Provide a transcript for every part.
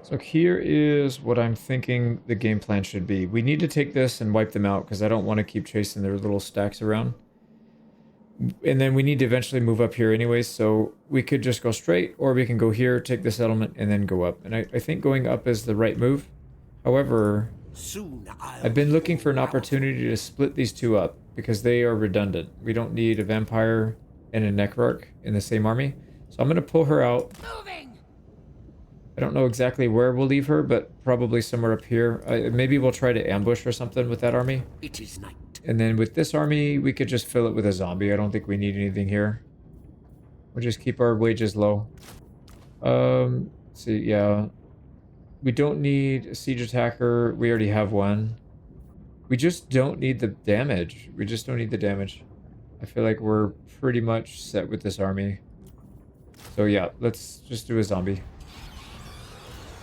So here is what I'm thinking the game plan should be. We need to take this and wipe them out because I don't want to keep chasing their little stacks around. And then we need to eventually move up here anyways, so we could just go straight, or we can go here, take the settlement, and then go up. And I think going up is the right move. However, I've been looking for an opportunity to split these two up because they are redundant. We don't need a vampire and a necrarch in the same army. So I'm going to pull her out. I don't know exactly where we'll leave her, but probably somewhere up here. Maybe we'll try to ambush or something with that army. It is night. And then with this army, we could just fill it with a zombie. I don't think we need anything here. We'll just keep our wages low. See, yeah. We don't need a siege attacker. We already have one. We just don't need the damage. We just don't need the damage. I feel like we're pretty much set with this army. So yeah, let's just do a zombie.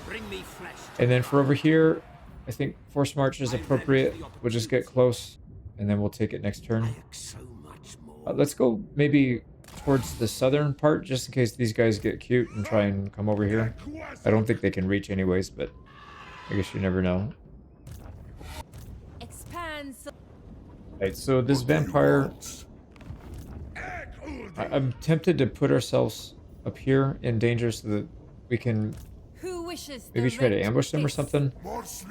Bring me flesh. And then for over here, I think force march is appropriate. We'll just get close, and then we'll take it next turn. So much more. Let's go maybe towards the southern part, just in case these guys get cute and try and come over here. I don't think they can reach anyways, but I guess you never know. Right, so this vampire... I'm tempted to put ourselves up here in danger so that we can maybe try to ambush them or something.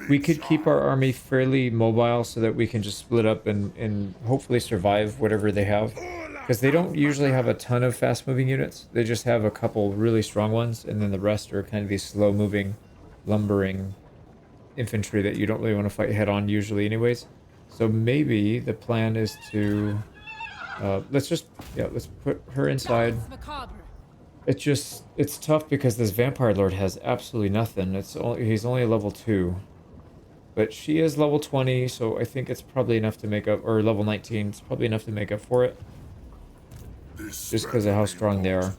We could keep our army fairly mobile so that we can just split up and hopefully survive whatever they have. Because they don't usually have a ton of fast-moving units. They just have a couple really strong ones, and then the rest are kind of these slow-moving, lumbering infantry that you don't really want to fight head-on usually anyways. So maybe the plan is to... let's put her inside. It's tough because this vampire lord has absolutely nothing. He's only level 2. But she is level 20, so I think it's probably enough to make up, or level 19, it's probably enough to make up for it. Just because of how strong they are.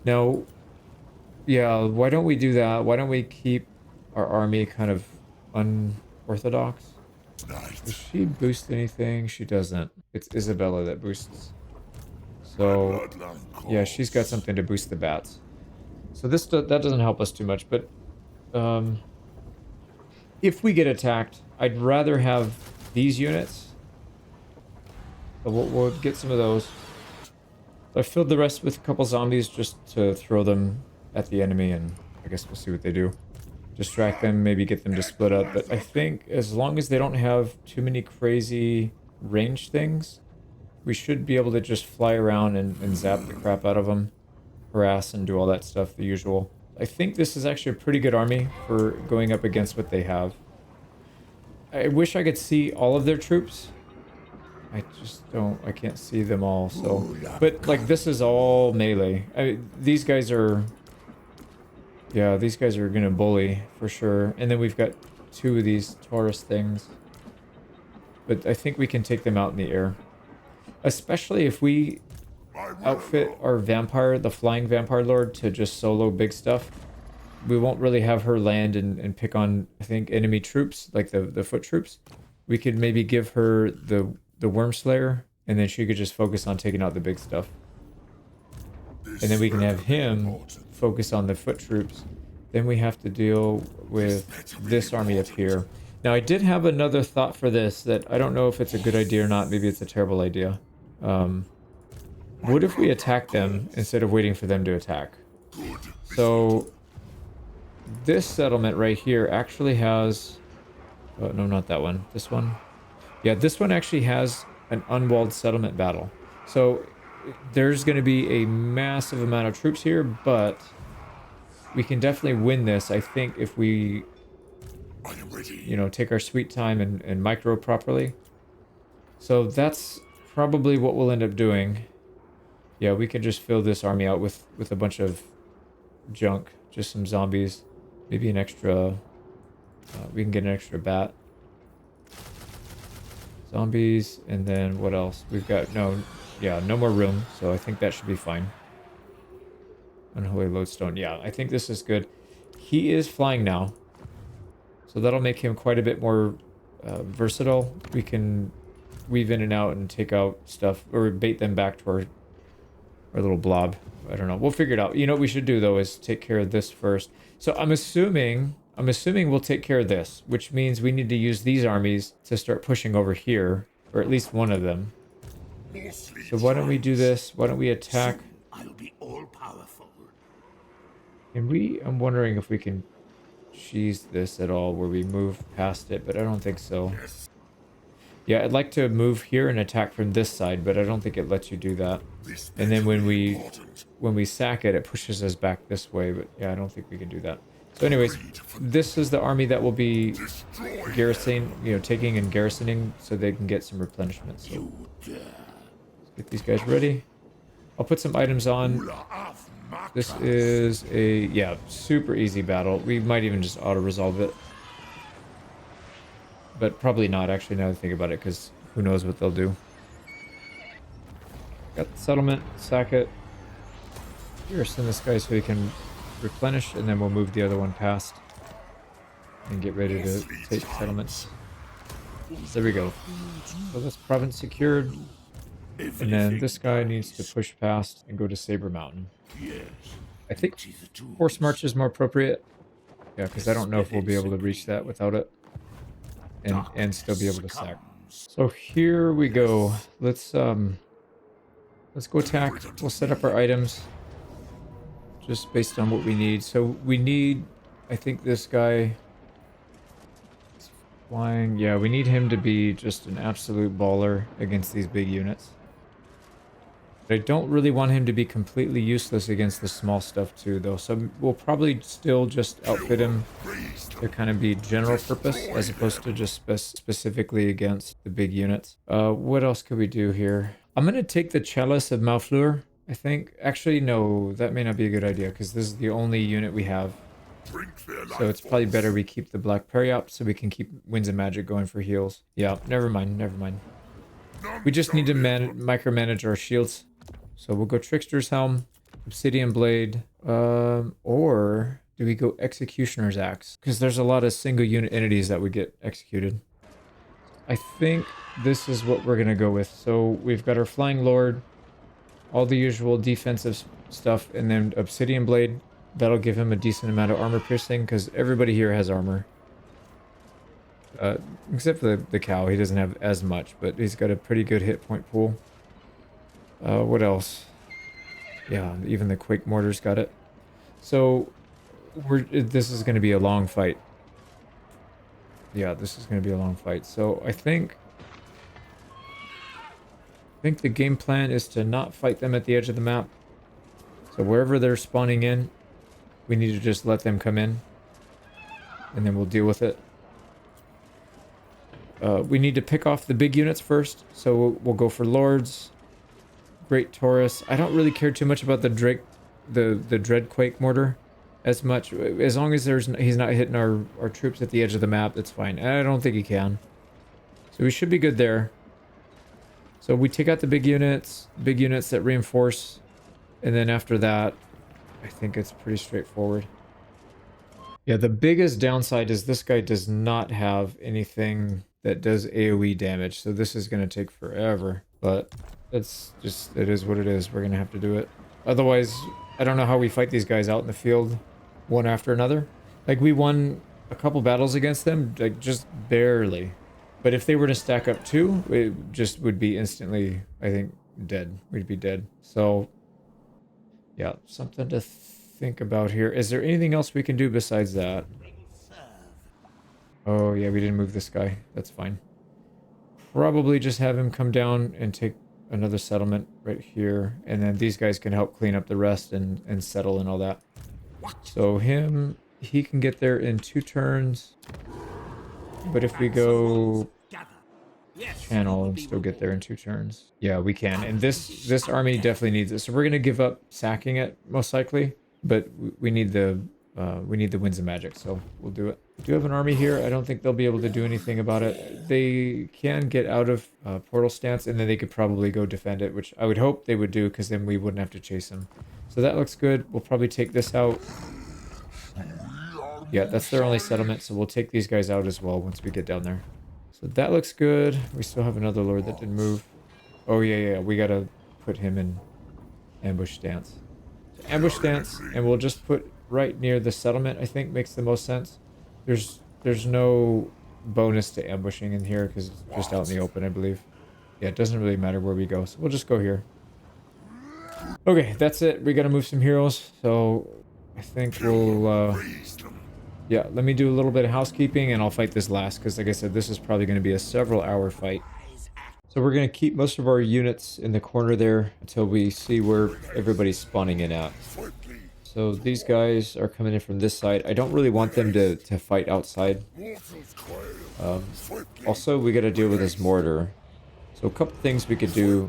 Now, yeah, why don't we do that? Why don't we keep our army kind of unorthodox? Does she boost anything? She doesn't. It's Isabella that boosts. So, yeah, she's got something to boost the bats. So that doesn't help us too much, but if we get attacked, I'd rather have these units. So we'll get some of those. I filled the rest with a couple zombies just to throw them at the enemy, and I guess we'll see what they do. Distract them, maybe get them to split up. But I think as long as they don't have too many crazy range things, we should be able to just fly around and zap the crap out of them, harass and do all that stuff, the usual. I think this is actually a pretty good army for going up against what they have. I wish I could see all of their troops. I can't see them all, so... But, like, this is all melee. These guys are... Yeah, these guys are gonna bully, for sure. And then we've got 2 of these Taurus things. But I think we can take them out in the air. Especially if we outfit our vampire, the flying vampire lord, to just solo big stuff. We won't really have her land and pick on, I think, enemy troops, like the foot troops. We could maybe give her the Worm Slayer, and then she could just focus on taking out the big stuff. And then we can have him focus on the foot troops. Then we have to deal with this army up here. Now, I did have another thought for this that I don't know if it's a good idea or not. Maybe it's a terrible idea. What if we attack them instead of waiting for them to attack? So, this settlement right here actually has... Oh, no, not that one. This one. Yeah, this one actually has an unwalled settlement battle. So there's going to be a massive amount of troops here, but we can definitely win this, I think, if we, you know, take our sweet time and micro properly. So that's probably what we'll end up doing. Yeah, we can just fill this army out with a bunch of junk, just some zombies, maybe an extra, we can get an extra bat. Zombies, and then what else? We've got no more room, so I think that should be fine. Unholy Lodestone. Yeah, I think this is good. He is flying now, so that'll make him quite a bit more versatile. We can weave in and out and take out stuff, or bait them back to our little blob. I don't know. We'll figure it out. You know what we should do, though, is take care of this first. So I'm assuming I'm assuming we'll take care of this, which means we need to use these armies to start pushing over here, or at least one of them. So why don't we do this? Why don't we attack? I'll be all powerful. And I'm wondering if we can cheese this at all, where we move past it, but I don't think so. Yeah, I'd like to move here and attack from this side, but I don't think it lets you do that. And then when we sack it, it pushes us back this way, but yeah, I don't think we can do that. So anyways, this is the army that will be garrisoning, taking and garrisoning so they can get some replenishment. So let's get these guys ready. I'll put some items on. This is a, super easy battle. We might even just auto-resolve it. But probably not, actually, now that I think about it, because who knows what they'll do. Got the settlement, sack it. Here, send this guy so he can replenish, and then we'll move the other one past. And get ready to take settlements. There we go. So this province secured. And then this guy needs to push past and go to Saber Mountain. I think Force March is more appropriate. Yeah, because I don't know if we'll be able to reach that without it. And still be able to sack. So here we go. Let's go attack. We'll set up our items just based on what we need. So we need, I think this guy is flying. Yeah, we need him to be just an absolute baller against these big units. But I don't really want him to be completely useless against the small stuff too, though. So we'll probably still just outfit him to kind of be general purpose, as opposed to just specifically against the big units. What else could we do here? I'm going to take the Chalice of Malfleur, I think. Actually, no, that may not be a good idea, because this is the only unit we have. So it's probably better we keep the Black Periop so we can keep Winds of Magic going for heals. Yeah, never mind. We just need to micromanage our shields. So we'll go Trickster's Helm, Obsidian Blade, or do we go Executioner's Axe? Because there's a lot of single unit entities that would get executed. I think this is what we're going to go with. So we've got our Flying Lord, all the usual defensive stuff, and then Obsidian Blade. That'll give him a decent amount of armor piercing, because everybody here has armor. Except for the cow, he doesn't have as much, but he's got a pretty good hit point pool. What else? Yeah, even the Quake Mortar's got it. So this is going to be a long fight. Yeah, this is going to be a long fight. So I think the game plan is to not fight them at the edge of the map. So wherever they're spawning in, we need to just let them come in, and then we'll deal with it. We need to pick off the big units first, so we'll go for Lords, Great Taurus. I don't really care too much about the Dreadquake Mortar as much. As long as he's not hitting our troops at the edge of the map, that's fine. And I don't think he can. So we should be good there. So we take out the big units that reinforce, and then after that, I think it's pretty straightforward. Yeah, the biggest downside is this guy does not have anything that does AoE damage, so this is going to take forever. But it is what it is. We're going to have to do it. Otherwise, I don't know how we fight these guys out in the field one after another. Like, we won a couple battles against them, like, just barely. But if they were to stack up too, it just would be instantly, I think, dead. We'd be dead. So, yeah, something to think about here. Is there anything else we can do besides that? Oh, yeah, we didn't move this guy. That's fine. Probably just have him come down and take another settlement right here. And then these guys can help clean up the rest and settle and all that. So he can get there in 2 turns. But if we go channel and still get there in 2 turns. Yeah, we can. And this army definitely needs it. So we're going to give up sacking it, most likely. But we need the Winds of Magic, so we'll do it. We do have an army here. I don't think they'll be able to do anything about it. They can get out of portal stance, and then they could probably go defend it, which I would hope they would do, because then we wouldn't have to chase them. So that looks good. We'll probably take this out. Yeah, that's their only settlement, so we'll take these guys out as well once we get down there. So that looks good. We still have another lord that didn't move. Oh, yeah. We gotta put him in ambush stance. So ambush stance, and we'll just put right near the settlement, I think makes the most sense. There's no bonus to ambushing in here because it's just out in the open, I believe. Yeah, it doesn't really matter where we go, so we'll just go here. Okay, that's it. We gotta move some heroes, so I think we'll, yeah, let me do a little bit of housekeeping and I'll fight this last, because like I said, this is probably going to be a several hour fight. So we're going to keep most of our units in the corner there until we see where everybody's spawning in at. So these guys are coming in from this side. I don't really want them to fight outside. Also, we got to deal with this mortar. So a couple things we could do.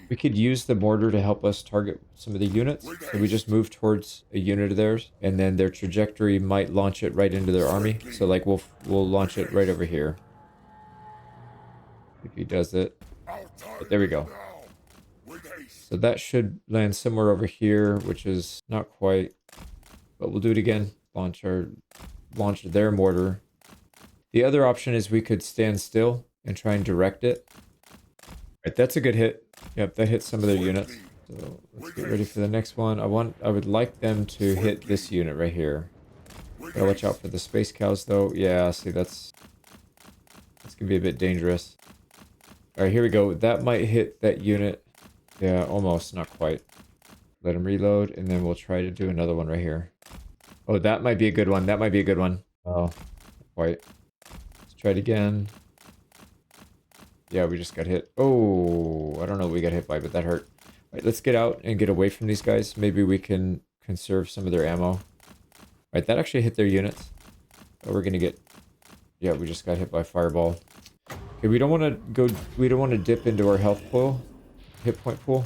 We could use the mortar to help us target some of the units. So we just move towards a unit of theirs, and then their trajectory might launch it right into their army. So like we'll launch it right over here. If he does it. But there we go. So that should land somewhere over here, which is not quite. But we'll do it again. Launch their mortar. The other option is we could stand still and try and direct it. Right, that's a good hit. Yep, that hits some of their units. So let's get ready for the next one. I would like them to hit this unit right here. Gotta watch out for the space cows though. Yeah, see that's gonna be a bit dangerous. Alright, here we go. That might hit that unit. Yeah, almost, not quite. Let him reload, and then we'll try to do another one right here. Oh, that might be a good one. That might be a good one. Oh, not quite. Let's try it again. Yeah, we just got hit. Oh, I don't know what we got hit by, but that hurt. All right, let's get out and get away from these guys. Maybe we can conserve some of their ammo. All right, that actually hit their units. Oh, we're gonna get... Yeah, we just got hit by fireball. Okay, we don't want to go... We don't want to dip into our health pool. Hit point pool.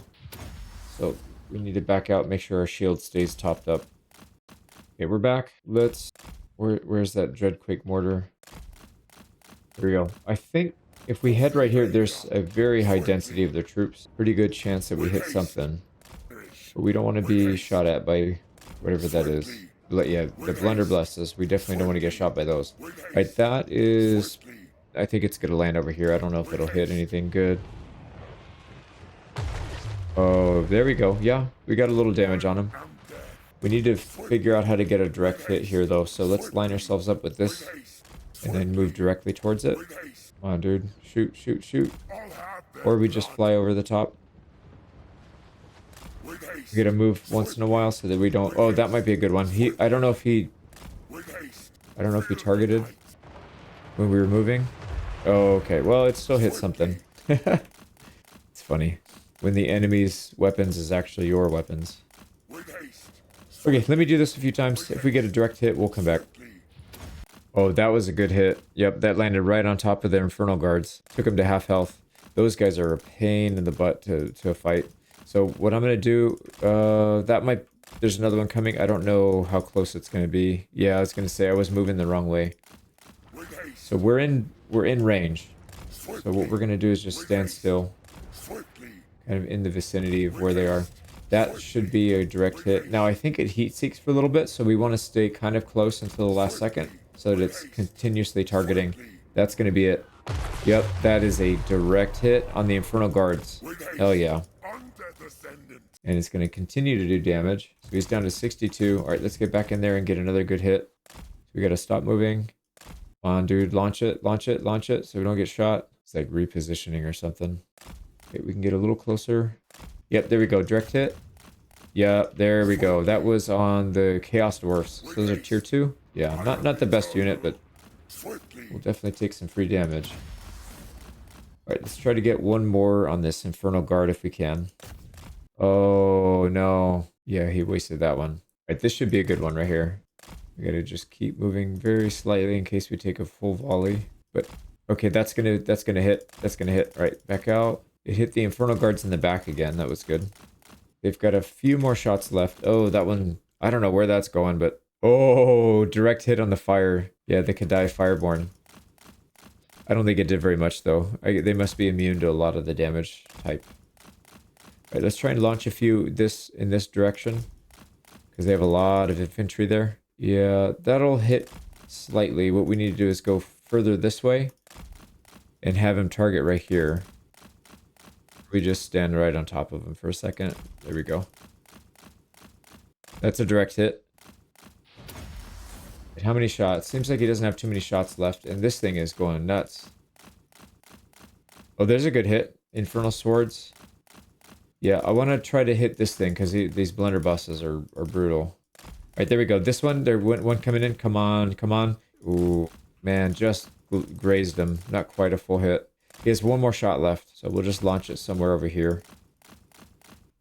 So we need to back out, make sure our shield stays topped up. Okay, we're back. Let's... Where's that Dreadquake mortar? There we go. I think... If we head right here, there's a very high density of their troops. Pretty good chance that we hit something. But we don't want to be shot at by whatever that is. Yeah, the blunderbusses. We definitely don't want to get shot by those. Right, that is... I think it's going to land over here. I don't know if it'll hit anything good. Oh, there we go. Yeah, we got a little damage on him. We need to figure out how to get a direct hit here, though. So let's line ourselves up with this. And then move directly towards it. Come on, dude. Shoot, shoot, shoot. Or we just fly over the top. We gotta move once in a while so that we don't... Oh, that might be a good one. I don't know if he targeted when we were moving. Oh, okay. Well, it still hit something. It's funny. When the enemy's weapons is actually your weapons. Okay, let me do this a few times. If we get a direct hit, we'll come back. Oh, that was a good hit. Yep, that landed right on top of their Infernal Guards. Took them to half health. Those guys are a pain in the butt to fight. So what I'm going to do, there's another one coming. I don't know how close it's going to be. Yeah, I was going to say I was moving the wrong way. So we're in range. So what we're going to do is just stand still. Kind of in the vicinity of where they are. That should be a direct hit. Now I think it heat seeks for a little bit, so we want to stay kind of close until the last second. So that it's continuously targeting. That's going to be it. Yep, that is a direct hit on the Infernal Guards. Hell yeah. And it's going to continue to do damage. So he's down to 62. Alright, let's get back in there and get another good hit. So we got to stop moving. Come on, dude. Launch it, launch it, launch it so we don't get shot. It's like repositioning or something. Okay, we can get a little closer. Yep, there we go. Direct hit. Yeah, there we go. That was on the Chaos Dwarfs. So those are tier 2. Yeah, not the best unit, but we'll definitely take some free damage. Alright, let's try to get one more on this Infernal Guard if we can. Oh, no. Yeah, he wasted that one. Alright, this should be a good one right here. We gotta just keep moving very slightly in case we take a full volley. But, okay, that's gonna hit. That's gonna hit. Alright, back out. It hit the Infernal Guards in the back again. That was good. They've got a few more shots left. Oh, that one... I don't know where that's going, but... Oh, direct hit on the fire. Yeah, the Kadai Fireborn. I don't think it did very much, though. They must be immune to a lot of the damage type. Alright, let's try and launch a few in this direction. Because they have a lot of infantry there. Yeah, that'll hit slightly. What we need to do is go further this way. And have him target right here. We just stand right on top of him for a second. There we go. That's a direct hit. How many shots? Seems like he doesn't have too many shots left, and this thing is going nuts. Oh, there's a good hit. Infernal Swords. Yeah, I want to try to hit this thing because these blunderbusses are brutal. All right, there we go. This one, there went one coming in. Come on, come on. Ooh, man, just grazed him. Not quite a full hit. He has one more shot left, so we'll just launch it somewhere over here.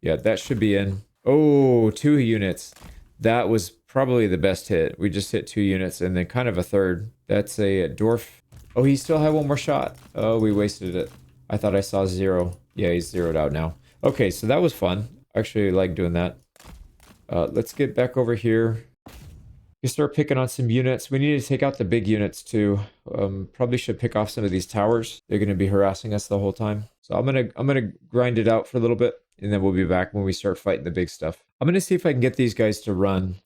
Yeah, that should be in. Oh, 2 units. That was probably the best hit. We just hit 2 units and then kind of a third. That's a dwarf. Oh, he still had one more shot. Oh, we wasted it. I thought I saw 0. Yeah, he's zeroed out now. Okay, so that was fun. Actually, I like doing that. Let's get back over here. We start picking on some units. We need to take out the big units too. Probably should pick off some of these towers. They're going to be harassing us the whole time. So I'm gonna grind it out for a little bit, and then we'll be back when we start fighting the big stuff. I'm gonna see if I can get these guys to run.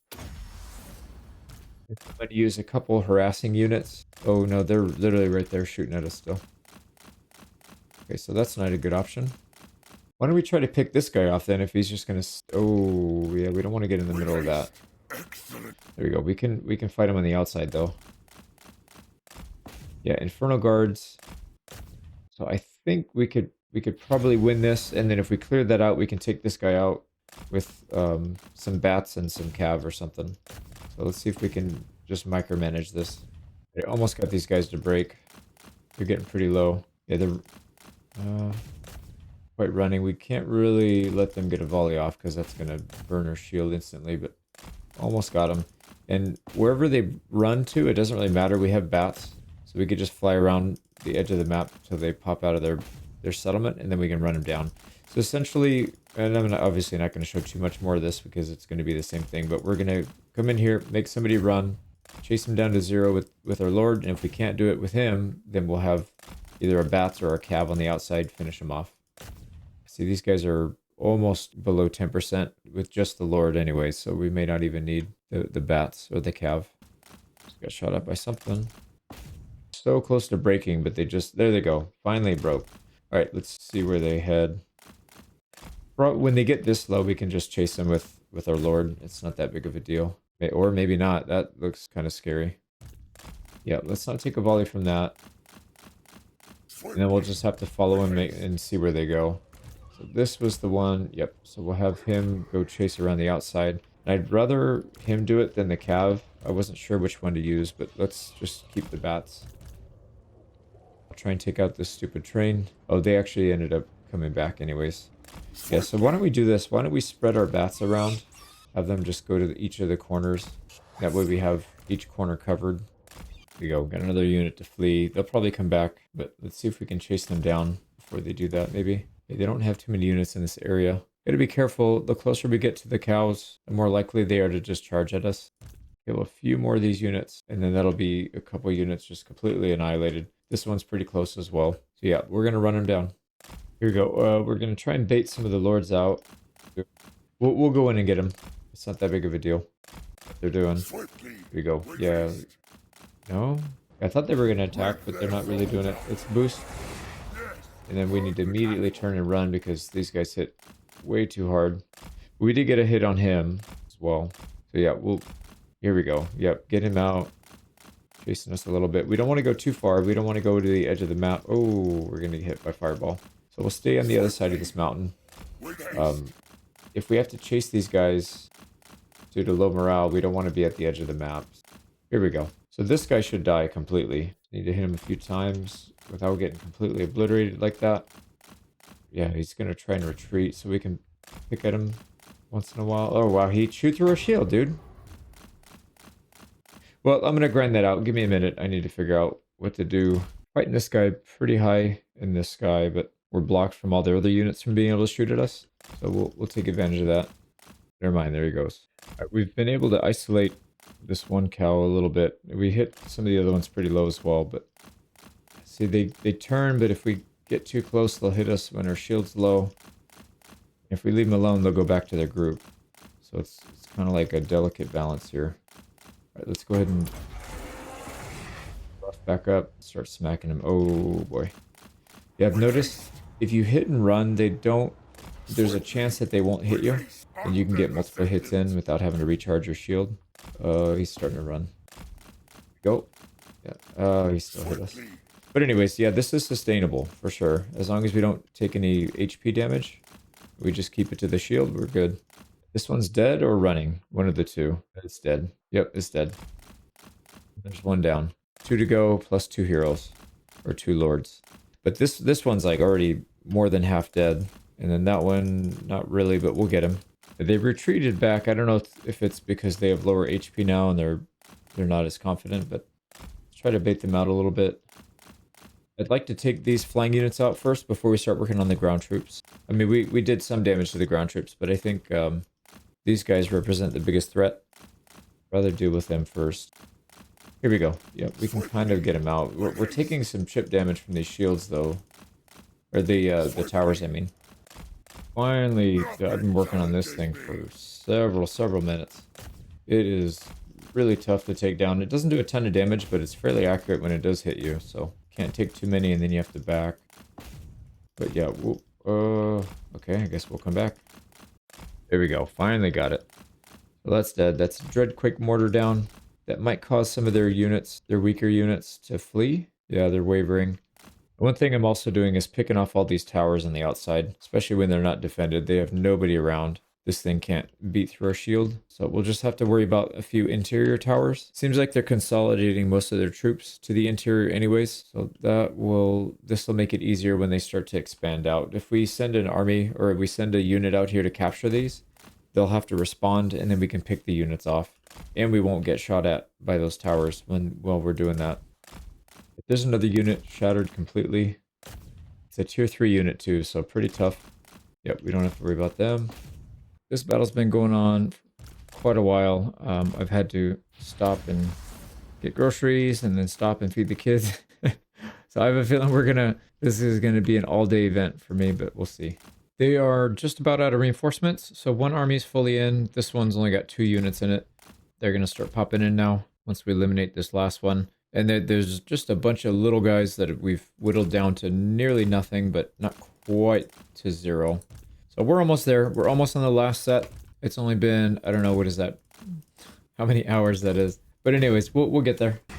I'm gonna use a couple harassing units. Oh no, they're literally right there shooting at us still. Okay, so that's not a good option. Why don't we try to pick this guy off then if he's just gonna... Oh, yeah, we don't want to get in the middle of that. There we go. We can fight him on the outside though. Yeah, Infernal Guards. So I think we could probably win this, and then if we clear that out, we can take this guy out with some bats and some cav or something. So let's see if we can just micromanage this. I almost got these guys to break. They're getting pretty low. Yeah, they're quite running. We can't really let them get a volley off because that's going to burn our shield instantly, but almost got them. And wherever they run to, it doesn't really matter. We have bats, so we could just fly around the edge of the map till they pop out of their settlement, and then we can run them down. So essentially, and I'm obviously not going to show too much more of this because it's going to be the same thing, but we're going to come in here, make somebody run, chase him down to 0 with our Lord, and if we can't do it with him, then we'll have either a bats or a cav on the outside finish him off. See, these guys are almost below 10% with just the Lord anyway, so we may not even need the bats or the cav. Just got shot up by something. So close to breaking, but there they go. Finally broke. All right, let's see where they head. When they get this low, we can just chase them with our Lord. It's not that big of a deal. Or maybe not. That looks kind of scary. Yeah, let's not take a volley from that. And then we'll just have to follow him and see where they go. So this was the one. Yep. So we'll have him go chase around the outside. And I'd rather him do it than the cav. I wasn't sure which one to use, but let's just keep the bats. I'll try and take out this stupid train. Oh, they actually ended up coming back anyways. Yeah, so why don't we do this? Why don't we spread our bats around? Have them just go to each of the corners. That way we have each corner covered. There we go. Got another unit to flee. They'll probably come back, but let's see if we can chase them down before they do that, maybe. Okay, they don't have too many units in this area. Gotta be careful. The closer we get to the cows, the more likely they are to just charge at us. Okay, well, a few more of these units, and then that'll be a couple units just completely annihilated. This one's pretty close as well. So yeah, we're gonna run them down. Here we go. We're gonna try and bait some of the lords out. We'll go in and get them. It's not that big of a deal. What they're doing. Here we go. Yeah. No? I thought they were gonna attack, but they're not really doing it. Let's boost. And then we need to immediately turn and run because these guys hit way too hard. We did get a hit on him as well. So yeah, here we go. Yep, get him out. Chasing us a little bit. We don't want to go too far. We don't want to go to the edge of the map. Oh, we're going to get hit by fireball. So we'll stay on the other side of this mountain. If we have to chase these guys due to low morale, we don't want to be at the edge of the map. Here we go. So this guy should die completely. Need to hit him a few times without getting completely obliterated like that. Yeah, he's going to try and retreat so we can pick at him once in a while. Oh, wow. He chewed through our shield, dude. Well, I'm going to grind that out. Give me a minute. I need to figure out what to do. Fighting this guy pretty high in this guy, but we're blocked from all the other units from being able to shoot at us. So we'll take advantage of that. Never mind. There he goes. All right, we've been able to isolate this one cow a little bit. We hit some of the other ones pretty low as well, but see, they turn, but if we get too close, they'll hit us when our shield's low. If we leave them alone, they'll go back to their group. So it's kind of like a delicate balance here. All right, let's go ahead and buff back up, start smacking them. Oh boy. Yeah, I've noticed if you hit and run, there's a chance that they won't hit you, and you can get multiple hits in without having to recharge your shield. He's starting to run. Go. Yeah. Oh, he still hit us. But anyways, yeah, this is sustainable for sure. As long as we don't take any HP damage, we just keep it to the shield, we're good. This one's dead or running? One of the two. It's dead. Yep, it's dead. There's one down. 2 to go plus 2 heroes. Or 2 lords. But this one's like already more than half dead. And then that one, not really, but we'll get him. But they've retreated back. I don't know if it's because they have lower HP now and they're not as confident, but let's try to bait them out a little bit. I'd like to take these flying units out first before we start working on the ground troops. I mean, we did some damage to the ground troops, but I think these guys represent the biggest threat. Rather deal with them first. Here we go. Yep, we can kind of get them out. We're taking some chip damage from these shields, though. Or the towers, I mean. Finally, I've been working on this thing for several minutes. It is really tough to take down. It doesn't do a ton of damage, but it's fairly accurate when it does hit you, so can't take too many and then you have to back. But yeah, okay, I guess we'll come back. There we go, finally got it. So that's dead. That's Dreadquake Mortar down. That might cause some of their units, their weaker units, to flee. Yeah, they're wavering. One thing I'm also doing is picking off all these towers on the outside, especially when they're not defended. They have nobody around. This thing can't beat through our shield, so we'll just have to worry about a few interior towers. Seems like they're consolidating most of their troops to the interior anyways, so this will make it easier when they start to expand out. If we send an army or we send a unit out here to capture these, they'll have to respond and then we can pick the units off. And we won't get shot at by those towers while we're doing that. If there's another unit shattered completely. It's a tier 3 unit too, so pretty tough. Yep, we don't have to worry about them. This battle's been going on for quite a while. I've had to stop and get groceries and then stop and feed the kids. So I have a feeling this is gonna be an all-day event for me, but we'll see. They are just about out of reinforcements, so one army's fully in. This one's only got 2 units in it. They're gonna start popping in now once we eliminate this last one. And there's just a bunch of little guys that we've whittled down to nearly nothing, but not quite to 0. So we're almost there. We're almost on the last set. It's only been, I don't know, what is that? How many hours that is. But anyways, we'll get there. All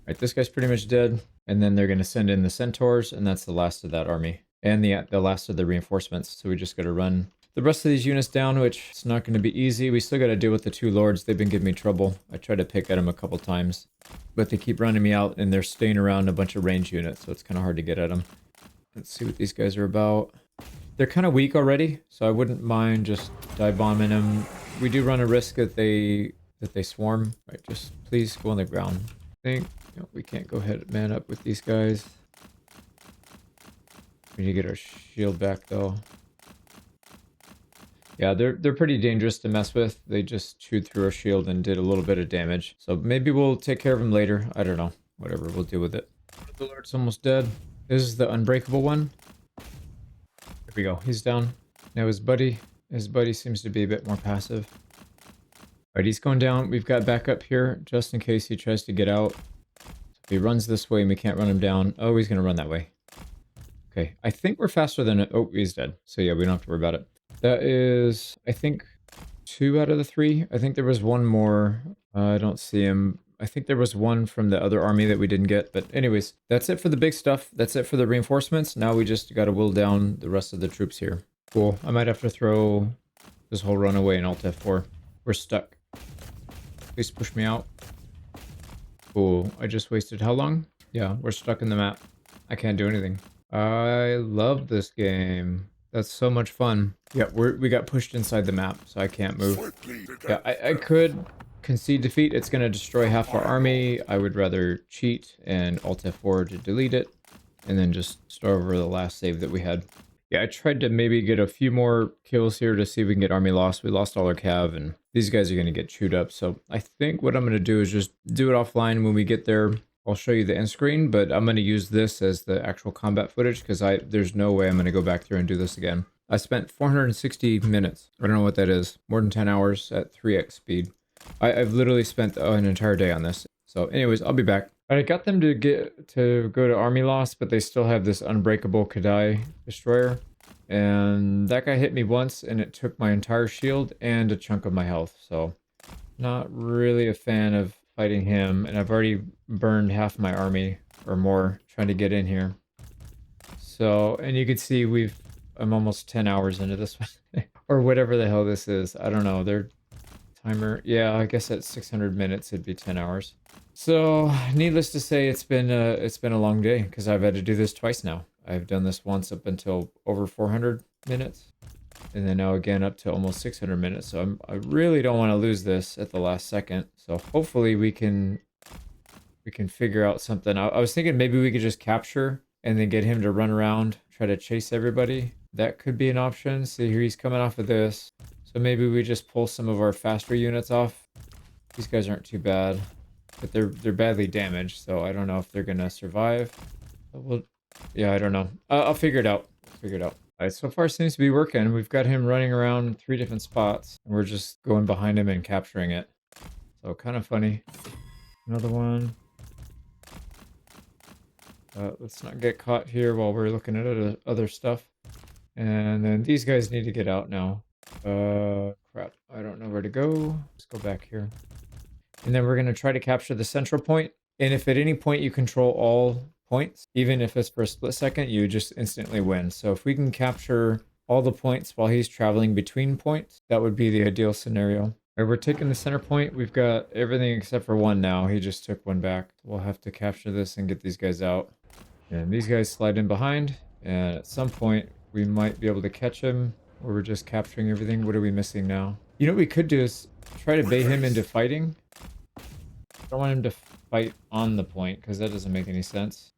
right, this guy's pretty much dead. And then they're going to send in the centaurs, and that's the last of that army. And the last of the reinforcements. So we just got to run the rest of these units down, which is not going to be easy. We still got to deal with the 2 lords. They've been giving me trouble. I tried to pick at them a couple times, but they keep running me out, and they're staying around a bunch of range units, so it's kind of hard to get at them. Let's see what these guys are about. They're kind of weak already, so I wouldn't mind just dive bombing them. We do run a risk that they swarm. Right, just please go on the ground. I think we can't go ahead and man up with these guys. We need to get our shield back though. Yeah, they're pretty dangerous to mess with. They just chewed through our shield and did a little bit of damage. So maybe we'll take care of them later. I don't know. Whatever, we'll deal with it. The Lord's almost dead. This is the unbreakable one. There we go. He's down. Now his buddy seems to be a bit more passive. Alright, he's going down. We've got backup here just in case he tries to get out. So if he runs this way and we can't run him down. Oh, he's going to run that way. Okay, I think we're faster than it. Oh, he's dead. So yeah, we don't have to worry about it. That is, I think, 2 out of the 3. I think there was one more. I don't see him. I think there was one from the other army that we didn't get. But anyways, that's it for the big stuff. That's it for the reinforcements. Now we just got to whittle down the rest of the troops here. Cool. I might have to throw this whole run away in Alt F4. We're stuck. Please push me out. Cool. I just wasted how long? Yeah, we're stuck in the map. I can't do anything. I love this game. That's so much fun. Yeah, we got pushed inside the map, so I can't move. Yeah, I could concede defeat. It's going to destroy half our army. I would rather cheat and Alt F4 to delete it, and then just start over the last save that we had. Yeah, I tried to maybe get a few more kills here to see if we can get army loss. We lost all our cav, and these guys are going to get chewed up. So I think what I'm going to do is just do it offline when we get there. I'll show you the end screen, but I'm going to use this as the actual combat footage because there's no way I'm going to go back through and do this again. I spent 460 minutes. I don't know what that is. More than 10 hours at 3x speed. I've literally spent an entire day on this. So anyways, I'll be back. I got them to go to army loss, but they still have this unbreakable Kadai destroyer. And that guy hit me once and it took my entire shield and a chunk of my health. So not really a fan of fighting him, and I've already burned half my army or more trying to get in here. So, and you can see I'm almost 10 hours into this one, or whatever the hell this is. I don't know. Their timer, yeah, I guess at 600 minutes it'd be 10 hours. So, needless to say, it's been a long day because I've had to do this twice now. I've done this once up until over 400 minutes, and then now again up to almost 600 minutes. So I really don't want to lose this at the last second. So hopefully we can figure out something. I was thinking maybe we could just capture and then get him to run around, try to chase everybody. That could be an option. See, here he's coming off of this. So maybe we just pull some of our faster units off. These guys aren't too bad, but they're badly damaged. So I don't know if they're gonna survive. Well, yeah, I don't know. I'll figure it out. Figure it out. All right, so far seems to be working. We've got him running around 3 different spots, and we're just going behind him and capturing it. So kind of funny. Another one. Let's not get caught here while we're looking at other stuff. And then these guys need to get out now. Crap. I don't know where to go. Let's go back here. And then we're going to try to capture the central point. And if at any point you control all points, even if it's for a split second, you just instantly win. So if we can capture all the points while he's traveling between points, that would be the ideal scenario. All right, we're taking the center point. We've got everything except for one now. He just took one back. We'll have to capture this and get these guys out. And these guys slide in behind. And at some point, we might be able to catch him. Or we're just capturing everything. What are we missing now? You know what we could do is try to bait him into fighting. I don't want him to fight on the point because that doesn't make any sense.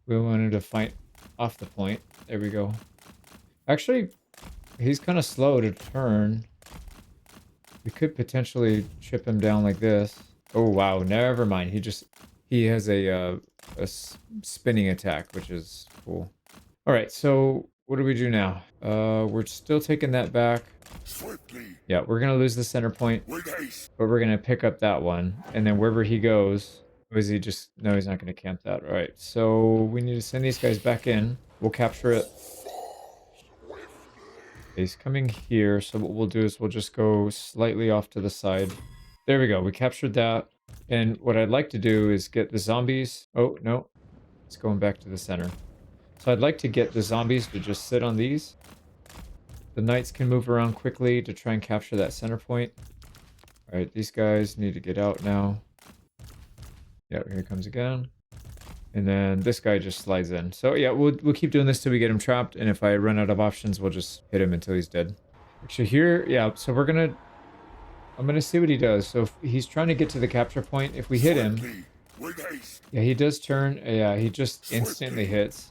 We want him to fight off the point. There we go. Actually, he's kind of slow to turn. We could potentially chip him down like this. Oh wow, never mind. He has a spinning attack, which is cool. All right, so what do we do now? We're still taking that back. Swiftly. Yeah, we're gonna lose the center point, With haste. but we're gonna pick up that one, and then wherever he goes, is he just? No, he's not gonna camp that. All right, so we need to send these guys back in. We'll capture it. He's coming here, so what we'll do is we'll just go slightly off to the side. There we go. We captured that. And what I'd like to do is get the zombies. Oh, no. It's going back to the center. So I'd like to get the zombies to just sit on these. The knights can move around quickly to try and capture that center point. All right, these guys need to get out now. Yep, here he comes again. And then this guy just slides in. So yeah, we'll keep doing this till we get him trapped. And if I run out of options, we'll just hit him until he's dead. Actually here, yeah, so I'm gonna see what he does. So if he's trying to get to the capture point, if we hit him, yeah, he does turn. Yeah, he just instantly hits.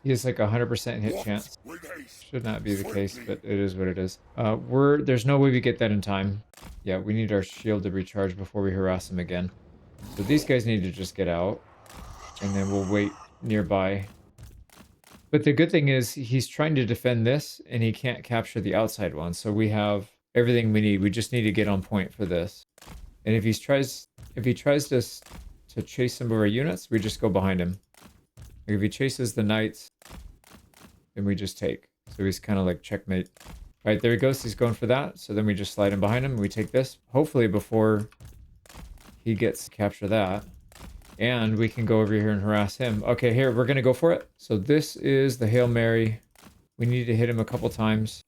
He has like 100% hit chance. Should not be the case, but it is what it is. There's no way we get that in time. Yeah, we need our shield to recharge before we harass him again. So these guys need to just get out, and then we'll wait nearby. But the good thing is he's trying to defend this, and he can't capture the outside one. So we have everything we need. We just need to get on point for this. And if he tries to chase some of our units, we just go behind him. Like if he chases the knights, then we just take. So he's kind of like checkmate. All right, there he goes. He's going for that. So then we just slide in behind him. We take this, hopefully before he gets to capture that. And we can go over here and harass him. Okay, here, we're going to go for it. So this is the Hail Mary. We need to hit him a couple times.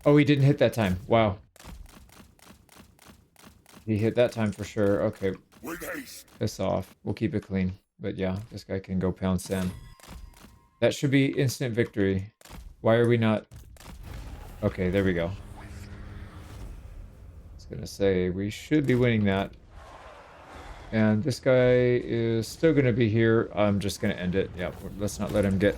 Oh, he didn't hit that time. Wow. He hit that time for sure. Okay. Piss off. We'll keep it clean. But yeah, this guy can go pound sand. That should be instant victory. Why are we not... Okay, there we go. I was going to say, we should be winning that. And this guy is still going to be here. I'm just going to end it. Yeah, let's not let him get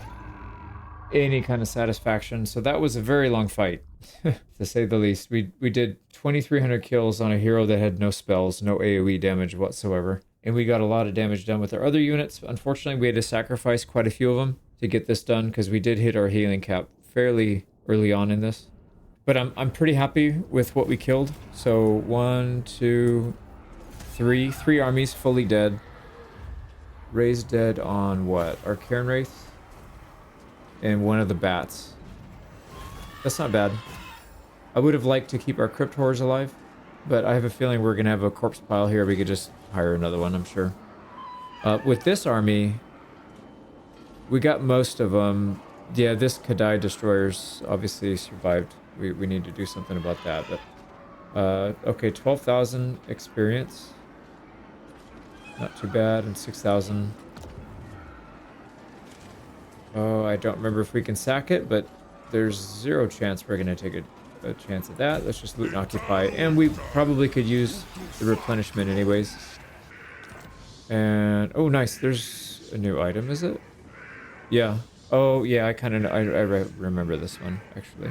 any kind of satisfaction. So that was a very long fight, to say the least. We did 2,300 kills on a hero that had no spells, no AoE damage whatsoever. And we got a lot of damage done with our other units. Unfortunately, we had to sacrifice quite a few of them to get this done because we did hit our healing cap fairly early on in this. But I'm pretty happy with what we killed. So 1, 2, 3. 3 armies fully dead. Raised dead on what? Our Cairn Wraith? And one of the bats. That's not bad. I would have liked to keep our Crypt Horrors alive. but I have a feeling we're going to have a corpse pile here. We could just hire another one, I'm sure. With this army, we got most of them. Yeah, this Kadai destroyers obviously survived. We need to do something about that. But okay, 12,000 experience. Not too bad, and 6,000. Oh, I don't remember if we can sack it, but there's zero chance we're going to take a chance at that. Let's just loot and occupy. And we probably could use the replenishment anyways. And, oh, nice. There's a new item, is it? Yeah. Oh, yeah, I remember this one, actually.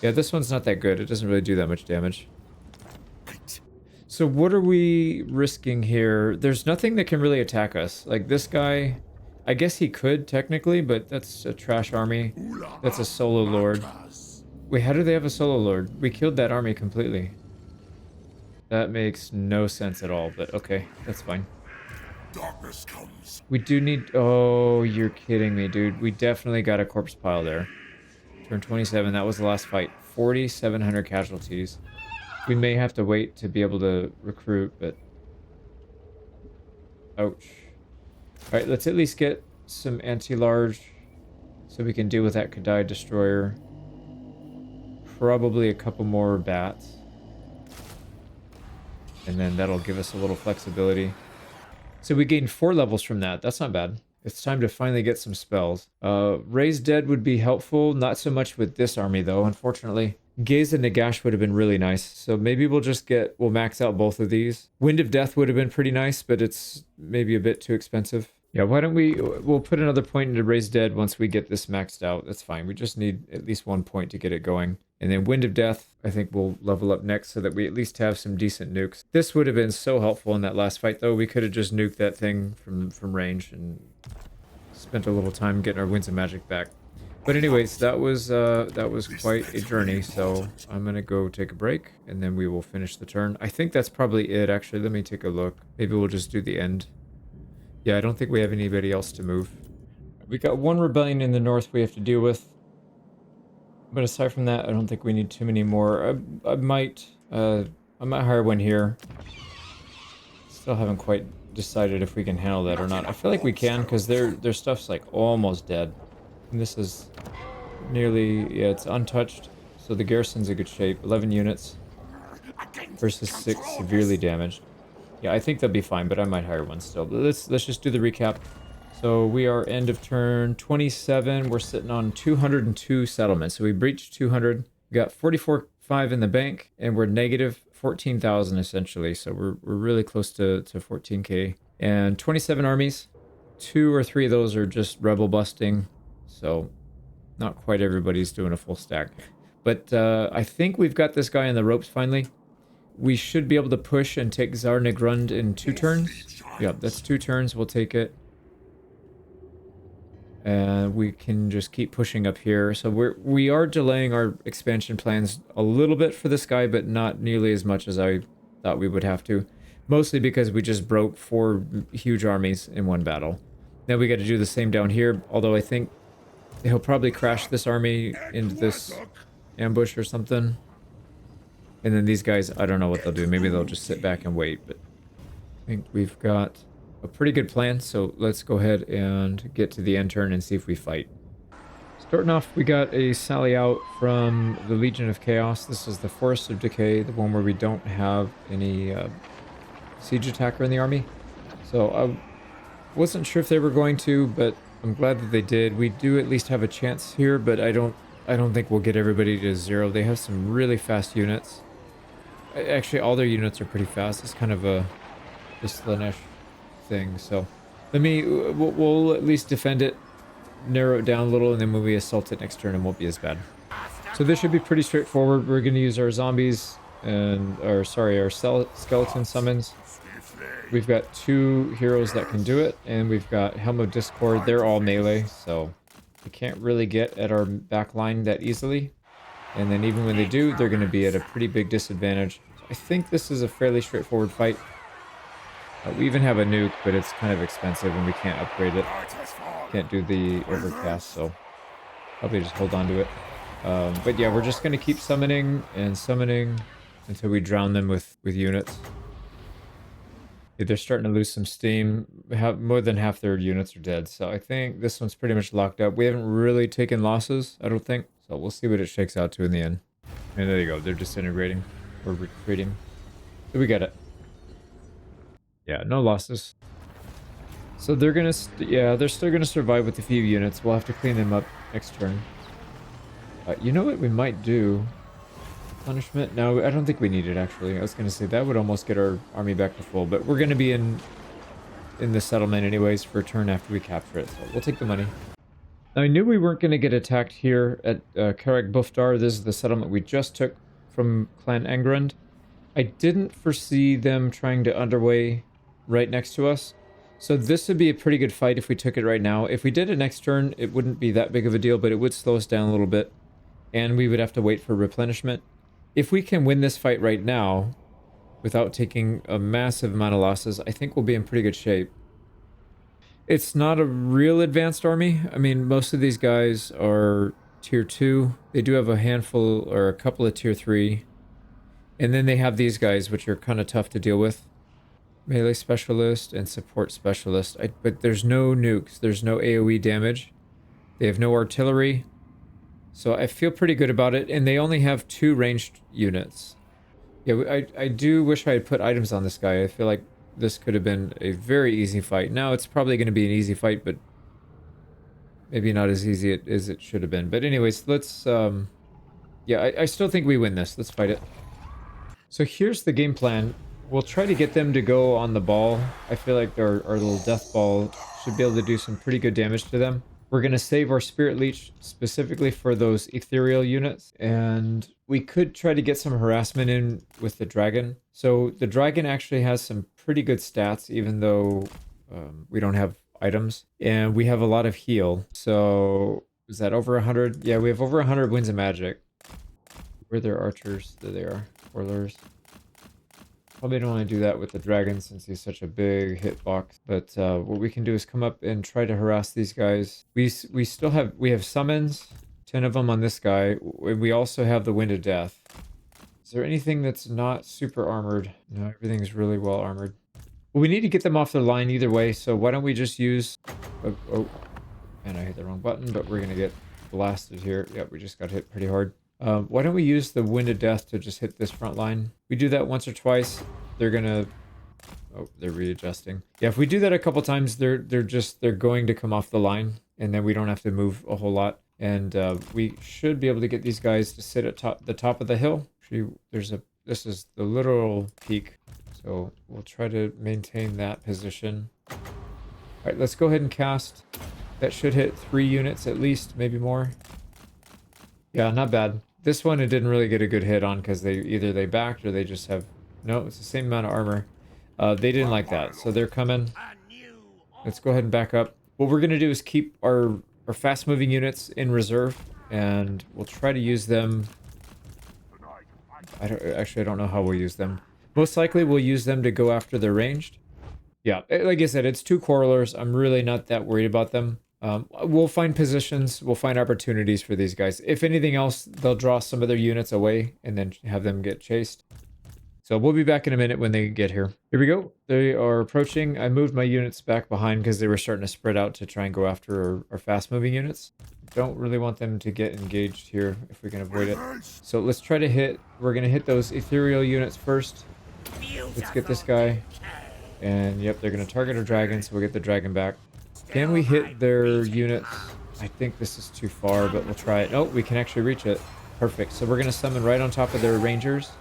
Yeah, this one's not that good. It doesn't really do that much damage. So what are we risking here? There's nothing that can really attack us. Like this guy, I guess he could technically, but that's a trash army. That's a solo lord. Wait, how do they have a solo lord? We killed that army completely. That makes no sense at all, but okay, that's fine. Darkness comes. We do need... Oh, you're kidding me, dude. We definitely got a corpse pile there. Turn 27, that was the last fight. 4,700 casualties. We may have to wait to be able to recruit, but... Ouch. Alright, let's at least get some anti-large so we can deal with that Kadai destroyer. Probably a couple more bats. And then that'll give us a little flexibility. So we gained 4 levels from that. That's not bad. It's time to finally get some spells. Raise Dead would be helpful. Not so much with this army, though, unfortunately. Gaze and Nagash would have been really nice. So maybe we'll max out both of these. Wind of Death would have been pretty nice, but it's maybe a bit too expensive. Yeah, why don't we'll put another point into Raise Dead once we get this maxed out. That's fine. We just need at least 1 point to get it going. And then Wind of Death, I think we'll level up next so that we at least have some decent nukes. This would have been so helpful in that last fight, though. We could have just nuked that thing from range and spent a little time getting our Winds of Magic back. But anyways, that was quite a journey, so I'm going to go take a break, and then we will finish the turn. I think that's probably it, actually. Let me take a look. Maybe we'll just do the end. Yeah, I don't think we have anybody else to move. We got 1 rebellion in the north we have to deal with. But aside from that, I don't think we need too many more. I might hire one here. Still haven't quite decided if we can handle that or not. I feel like we can, because their stuff's like almost dead. And this is nearly, yeah, it's untouched. So the garrison's in good shape. 11 units versus 6 severely damaged. Yeah, I think that'd be fine, but I might hire one still. But let's just do the recap. So we are end of turn 27. We're sitting on 202 settlements. So we breached 200. We got 44.5 in the bank, and we're negative 14,000 essentially. So we're really close to 14k. And 27 armies. 2 or 3 of those are just rebel busting. So not quite everybody's doing a full stack. But I think we've got this guy on the ropes finally. We should be able to push and take Tsar Negrund in 2 turns. Yep, that's 2 turns. We'll take it. And we can just keep pushing up here. So we are delaying our expansion plans a little bit for this guy, but not nearly as much as I thought we would have to. Mostly because we just broke 4 huge armies in one battle. Now we got to do the same down here, although I think he'll probably crash this army into this ambush or something. And then these guys, I don't know what they'll do. Maybe they'll just sit back and wait, but I think we've got a pretty good plan, so let's go ahead and get to the end turn and see if we fight. Starting off, we got a sally out from the Legion of Chaos. This is the Forest of Decay, the one where we don't have any siege attacker in the army. So I wasn't sure if they were going to, but I'm glad that they did. We do at least have a chance here, but I don't think we'll get everybody to 0. They have some really fast units. Actually, all their units are pretty fast. It's kind of a Slanesh thing. So we'll at least defend it, narrow it down a little, and then when we assault it next turn, it won't be as bad. So this should be pretty straightforward. We're going to use our zombies and our skeleton summons. We've got 2 heroes that can do it, and we've got Helm of Discord. They're all melee, so we can't really get at our back line that easily. And then even when they do, they're going to be at a pretty big disadvantage. I think this is a fairly straightforward fight. We even have a nuke, but it's kind of expensive and we can't upgrade it. Can't do the overcast, so probably just hold on to it. But yeah, we're just going to keep summoning and summoning until we drown them with units. Yeah, they're starting to lose some steam. More than half their units are dead, so I think this one's pretty much locked up. We haven't really taken losses, I don't think, so we'll see what it shakes out to in the end. And there you go, they're disintegrating or retreating. So we get it. Yeah, no losses. So they're gonna, yeah, they're still gonna survive with a few units. We'll have to clean them up next turn. You know what we might do? Punishment? No, I don't think we need it, actually. I was gonna say that would almost get our army back to full, but we're gonna be in the settlement anyways for a turn after we capture it, so we'll take the money. Now, I knew we weren't gonna get attacked here at Karak Bufdar. This is the settlement we just took from Clan Angrund. I didn't foresee them trying to underway right next to us. So this would be a pretty good fight if we took it right now. If we did it next turn, it wouldn't be that big of a deal, but it would slow us down a little bit. And we would have to wait for replenishment. If we can win this fight right now, without taking a massive amount of losses, I think we'll be in pretty good shape. It's not a real advanced army. I mean, most of these guys are tier 2. They do have a handful or a couple of tier 3. And then they have these guys, which are kind of tough to deal with. Melee specialist and support specialist. But there's no nukes. There's no AoE damage. They have no artillery. So I feel pretty good about it. And they only have 2 ranged units. Yeah, I do wish I had put items on this guy. I feel like this could have been a very easy fight. Now it's probably going to be an easy fight, but maybe not as easy as it should have been. But anyways, let's... yeah, I still think we win this. Let's fight it. So here's the game plan. We'll try to get them to go on the ball. I feel like our little death ball should be able to do some pretty good damage to them. We're going to save our Spirit Leech specifically for those ethereal units. And we could try to get some harassment in with the dragon. So the dragon actually has some pretty good stats, even though we don't have items. And we have a lot of heal. So is that over 100? Yeah, we have over 100 winds of magic. Where are their archers? There they are. Warlords. Probably don't want to do that with the dragon since he's such a big hitbox. But what we can do is come up and try to harass these guys. We have summons, 10 of them on this guy. We also have the Wind of Death. Is there anything that's not super armored? No, everything's really well armored. Well, we need to get them off their line either way. So why don't we just use... oh, and I hit the wrong button, but we're going to get blasted here. Yep, we just got hit pretty hard. Why don't we use the Wind of Death to just hit this front line? We do that once or twice. They're gonna... Oh, they're readjusting. Yeah, if we do that a couple times, they're going to come off the line, and then we don't have to move a whole lot. And we should be able to get these guys to sit at the top of the hill. Actually, this is the literal peak, so we'll try to maintain that position. All right, let's go ahead and cast. That should hit 3 units at least, maybe more. Yeah, not bad. This one, it didn't really get a good hit on because either they backed or they just have... No, it's the same amount of armor. They didn't like that, so they're coming. Let's go ahead and back up. What we're going to do is keep our fast-moving units in reserve, and we'll try to use them... I don't know how we'll use them. Most likely, we'll use them to go after their ranged. Yeah, like I said, it's 2 quarrelers. I'm really not that worried about them. We'll find positions, we'll find opportunities for these guys. If anything else, they'll draw some of their units away and then have them get chased. So we'll be back in a minute when they get here. Here we go. They are approaching. I moved my units back behind because they were starting to spread out to try and go after our fast-moving units. Don't really want them to get engaged here if we can avoid it. So let's try to hit... We're going to hit those ethereal units first. Let's get this guy. And yep, they're going to target our dragon, so we'll get the dragon back. Can we hit their units? I think this is too far, but we'll try it. Oh, we can actually reach it. Perfect. So we're going to summon right on top of their rangers.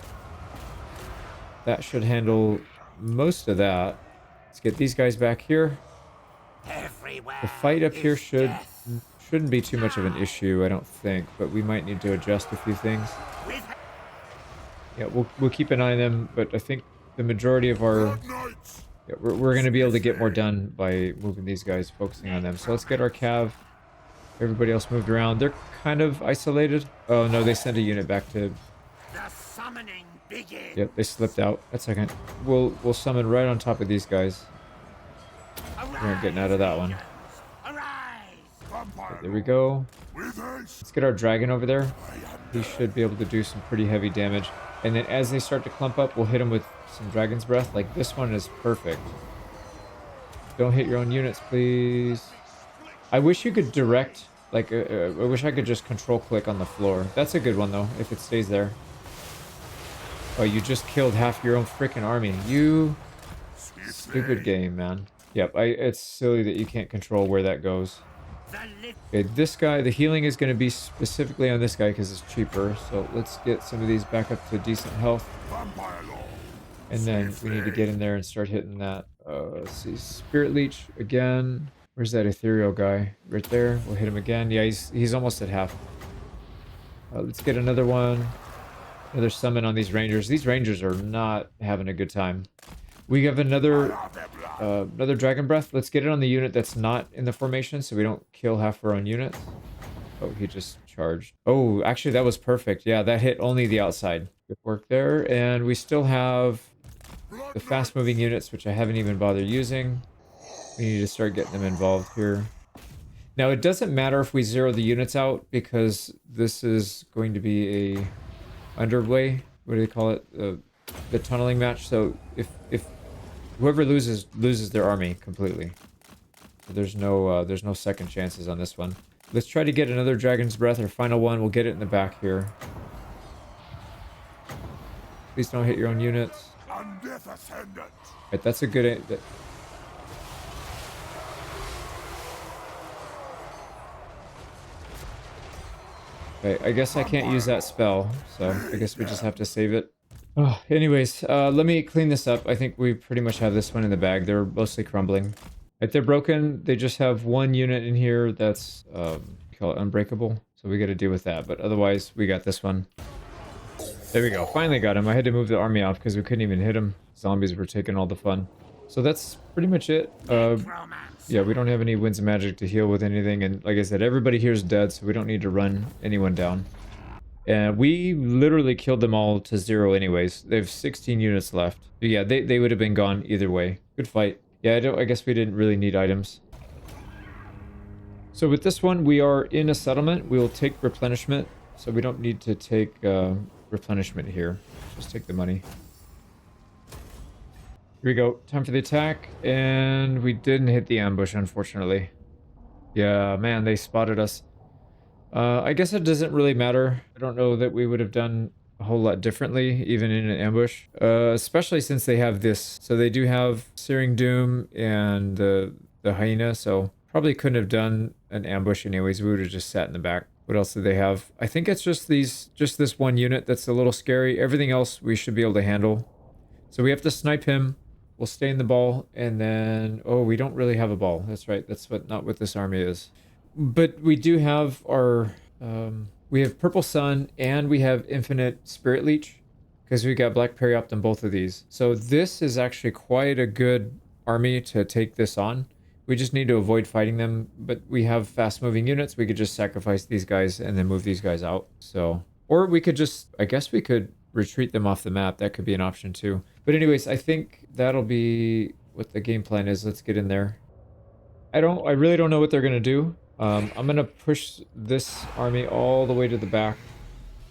That should handle most of that. Let's get these guys back here. The fight up here shouldn't be too much of an issue, I don't think, but we might need to adjust a few things. Yeah, we'll keep an eye on them, but I think the majority of our... Yeah, we're going to be able to get more done by moving these guys, focusing on them. So let's get our cav. Everybody else moved around. They're kind of isolated. Oh no, they sent a unit back to... The summoning begins. Yep, they slipped out. That's okay. We'll summon right on top of these guys. We aren't getting out of that one. Okay, there we go. Let's get our dragon over there. He should be able to do some pretty heavy damage. And then as they start to clump up, we'll hit them with some Dragon's Breath. Like this one is perfect. Don't hit your own units, please. I wish you could direct, like, I wish I could just control click on the floor. That's a good one though, if it stays there. Oh, you just killed half your own freaking army. You stupid game, man. Yep, it's silly that you can't control where that goes. Okay, this guy, the healing is going to be specifically on this guy because it's cheaper. So let's get some of these back up to decent health. And then we need to get in there and start hitting that. Let's see, Spirit Leech again. Where's that ethereal guy? Right there. We'll hit him again. Yeah, he's almost at half. Let's get another one. Another summon on these rangers. These rangers are not having a good time. We have another Dragon Breath. Let's get it on the unit that's not in the formation so we don't kill half our own units. Oh, he just charged. Oh, actually that was perfect. Yeah, that hit only the outside. Good work there. And we still have the fast moving units, which I haven't even bothered using. We need to start getting them involved here. Now, it doesn't matter if we zero the units out because this is going to be a underway. What do they call it? The tunneling match. So if whoever loses their army completely. So there's no second chances on this one. Let's try to get another Dragon's Breath, our final one. We'll get it in the back here. Please don't hit your own units. Right, that's a good. Okay, I guess I can't use that spell, so I guess we just have to save it. Oh, anyways, let me clean this up. I think we pretty much have this one in the bag. They're mostly crumbling. If they're broken, they just have one unit in here that's call it unbreakable. So we got to deal with that. But otherwise, we got this one. There we go. Finally got him. I had to move the army off because we couldn't even hit him. Zombies were taking all the fun. So that's pretty much it. Yeah, we don't have any winds of magic to heal with anything. And like I said, everybody here is dead, so we don't need to run anyone down. And we literally killed them all to 0 anyways. They have 16 units left. But yeah, they would have been gone either way. Good fight. Yeah, I guess we didn't really need items. So with this one, we are in a settlement. We will take replenishment. So we don't need to take replenishment here. Just take the money. Here we go. Time for the attack. And we didn't hit the ambush, unfortunately. Yeah, man, they spotted us. I guess it doesn't really matter. I don't know that we would have done a whole lot differently, even in an ambush. Especially since they have this. So they do have Searing Doom and the Hyena, so probably couldn't have done an ambush anyways. We would have just sat in the back. What else do they have? I think it's just this one unit that's a little scary. Everything else we should be able to handle. So we have to snipe him. We'll stay in the ball, and then... Oh, we don't really have a ball. That's right. That's not what this army is. But we do have our... we have Purple Sun, and we have Infinite Spirit Leech, because we got Black Periopt on both of these. So this is actually quite a good army to take this on. We just need to avoid fighting them, but we have fast-moving units. We could just sacrifice these guys and then move these guys out. So... Or we could just... I guess we could retreat them off the map. That could be an option too. But anyways, I think that'll be what the game plan is. Let's get in there. I really don't know what they're going to do. I'm going to push this army all the way to the back.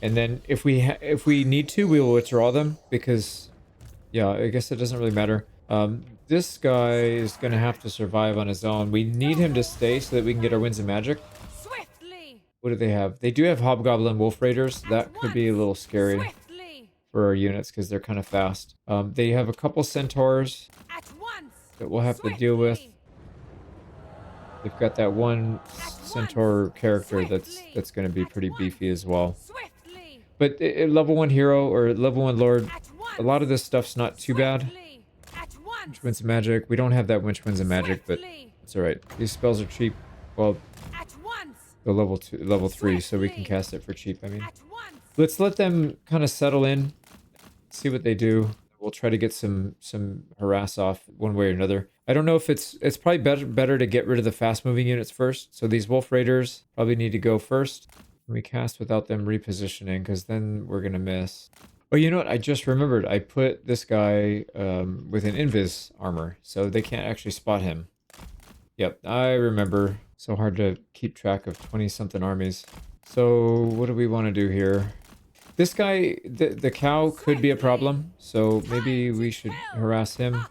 And then if we need to, we will withdraw them because, yeah, I guess it doesn't really matter. This guy is going to have to survive on his own. We need him to stay so that we can get our Winds of Magic. Swiftly. What do they have? They do have Hobgoblin Wolf Raiders. That could be a little scary for our units because they're kind of fast. They have a couple Centaurs that we'll have to deal with. They've got that one Centaur character that's going to be pretty beefy as well. But level 1 hero or level 1 lord, a lot of this stuff's not too bad. Winch Winds of Magic. We don't have that Winch Winds of Magic, but it's alright. These spells are cheap. Well, the level 3, so we can cast it for cheap, I mean. Let's let them kind of settle in, see what they do. We'll try to get some harass off one way or another. I don't know if it's probably better to get rid of the fast-moving units first. So these Wolf Raiders probably need to go first. We cast without them repositioning, because then we're going to miss. Oh, you know what? I just remembered. I put this guy with an Invis armor, so they can't actually spot him. Yep, I remember. So hard to keep track of 20-something armies. So what do we want to do here? This guy, the cow could be a problem, so maybe we should harass him.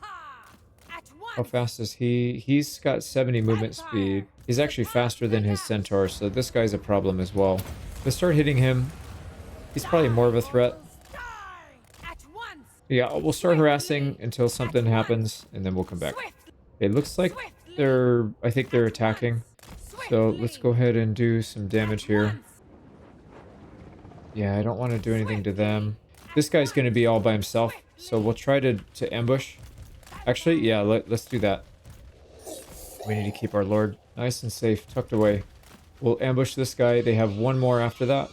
How fast is he? He's got 70 movement speed. He's actually faster than his centaur, so this guy's a problem as well. Let's start hitting him. He's probably more of a threat. Yeah, we'll start harassing until something happens, and then we'll come back. It looks like I think they're attacking. So let's go ahead and do some damage here. Yeah, I don't want to do anything to them. This guy's going to be all by himself, so we'll try to ambush. Actually, yeah, let's do that. We need to keep our lord nice and safe, tucked away. We'll ambush this guy. They have one more after that.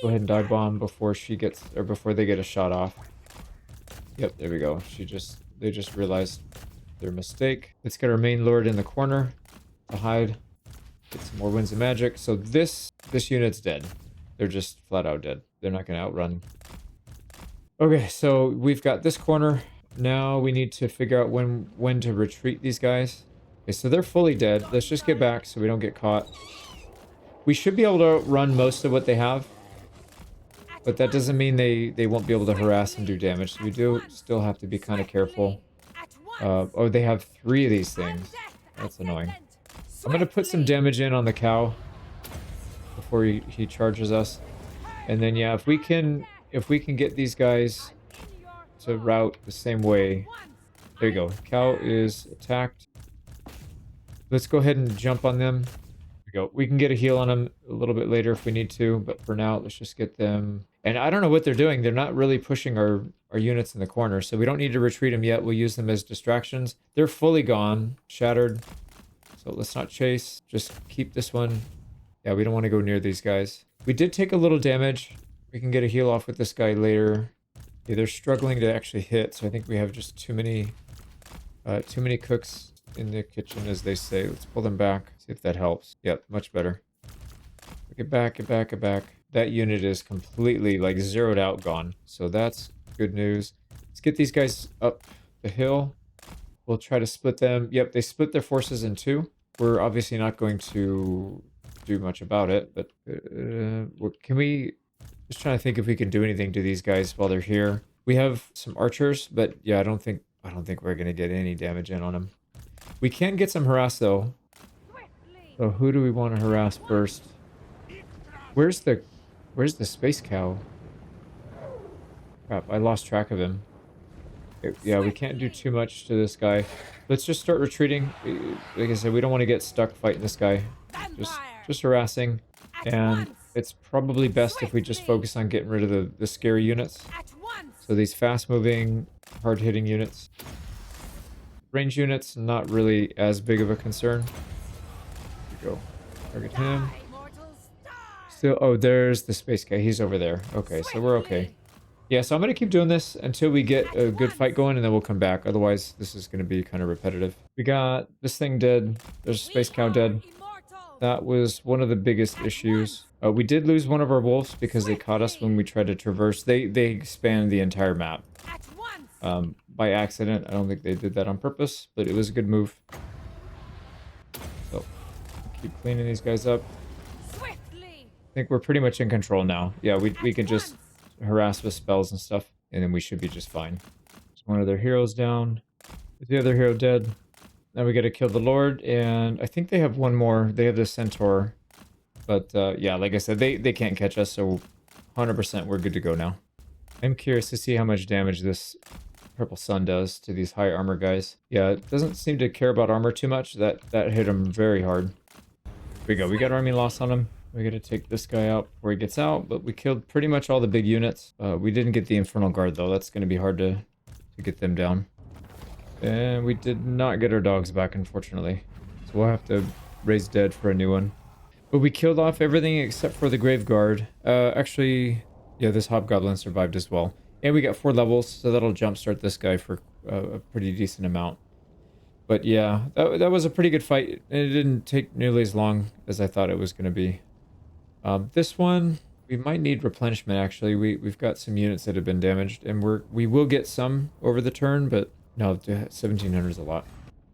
Go ahead and dive bomb before before they get a shot off. Yep, there we go. They just realized their mistake. Let's get our main lord in the corner to hide. Get some more winds of magic. So this unit's dead. They're just flat out dead. They're not going to outrun. Okay, so we've got this corner. Now we need to figure out when to retreat these guys. Okay, so they're fully dead. Let's just get back so we don't get caught. We should be able to run most of what they have. But that doesn't mean they won't be able to harass and do damage. So we do still have to be kind of careful. Oh, they have 3 of these things. That's annoying. I'm going to put some damage in on the cow before he charges us. And then, yeah, if we can get these guys to route the same way. There you go. Cow is attacked. Let's go ahead and jump on them. There we go. We can get a heal on them a little bit later if we need to, but for now, let's just get them. And I don't know what they're doing. They're not really pushing our units in the corner, so we don't need to retreat them yet. We'll use them as distractions. They're fully gone, shattered. So let's not chase. Just keep this one. Yeah, we don't want to go near these guys. We did take a little damage. We can get a heal off with this guy later. Yeah, they're struggling to actually hit, so I think we have just too many cooks in the kitchen, as they say. Let's pull them back, see if that helps. Yep, much better. Get back, get back, get back. That unit is completely, like, zeroed out, gone. So that's good news. Let's get these guys up the hill. We'll try to split them. Yep, they split their forces in 2. We're obviously not going to do much about it, but can we... Just trying to think if we can do anything to these guys while they're here. We have some archers, but yeah, I don't think we're gonna get any damage in on them. We can get some harass though. So who do we want to harass first? Where's the space cow? Crap, I lost track of him. Okay, yeah, we can't do too much to this guy. Let's just start retreating. Like I said, we don't want to get stuck fighting this guy. Just harassing. And it's probably best if we just focus on getting rid of the scary units. So these fast-moving, hard-hitting units. Range units, not really as big of a concern. Here we go. Target him. Still, oh, there's the space guy. He's over there. Okay, so we're okay. Yeah, so I'm going to keep doing this until we get a good fight going, and then we'll come back. Otherwise, this is going to be kind of repetitive. We got this thing dead. There's a space cow dead. That was one of the biggest issues. We did lose one of our wolves because they caught us when we tried to traverse. They spanned the entire map. By accident. I don't think they did that on purpose, but it was a good move. So, keep cleaning these guys up. I think we're pretty much in control now. Yeah, we can just harass with spells and stuff, and then we should be just fine. There's one of their heroes down. Is the other hero dead? Now we gotta kill the Lord, and I think they have one more. They have the Centaur. But yeah, like I said, they can't catch us, so 100% we're good to go now. I'm curious to see how much damage this Purple Sun does to these high armor guys. Yeah, it doesn't seem to care about armor too much. That hit him very hard. Here we go. We got army loss on him. We gotta take this guy out before he gets out, but we killed pretty much all the big units. We didn't get the Infernal Guard, though. That's gonna be hard to get them down. And we did not get our dogs back, unfortunately. So we'll have to raise dead for a new one. But we killed off everything except for the Grave Guard. Actually, yeah, this Hobgoblin survived as well. And we got 4 levels, so that'll jumpstart this guy for a pretty decent amount. But yeah, that was a pretty good fight. And it didn't take nearly as long as I thought it was going to be. This one, we might need replenishment, actually. We've got some units that have been damaged. And we will get some over the turn, but no, 1,700 is a lot.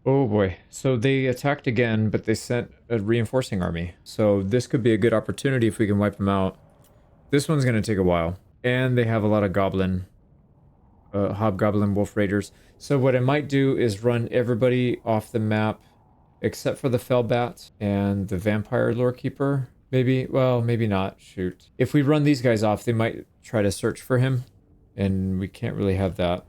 Oh boy. So they attacked again, but they sent a reinforcing army. So this could be a good opportunity if we can wipe them out. This one's going to take a while. And they have a lot of goblin, hobgoblin wolf raiders. So what I might do is run everybody off the map except for the fell bats and the vampire lore keeper. Maybe, well, maybe not. Shoot. If we run these guys off, they might try to search for him. And we can't really have that.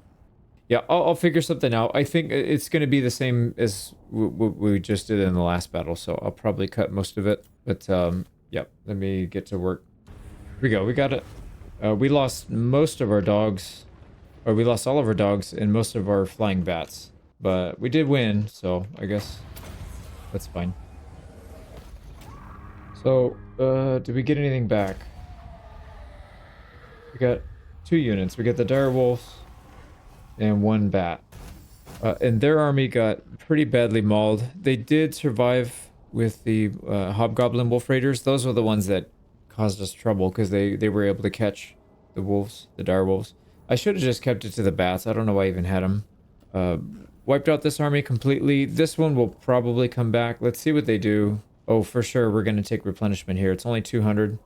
Yeah, I'll figure something out. I think it's going to be the same as what we just did in the last battle. So I'll probably cut most of it. But, yeah, let me get to work. Here we go. We got it. We lost most of our dogs. Or we lost all of our dogs and most of our flying bats. But we did win, so I guess that's fine. So, did we get anything back? We got 2 units. We got the dire wolves and 1 bat. And their army got pretty badly mauled. They did survive with the hobgoblin wolf raiders. Those were the ones that caused us trouble because they were able to catch the wolves, the dire wolves. I should have just kept it to the bats. I don't know why I even had them. Wiped out this army completely. This one will probably come back. Let's see what they do. Oh, for sure, we're going to take replenishment here. It's only 200.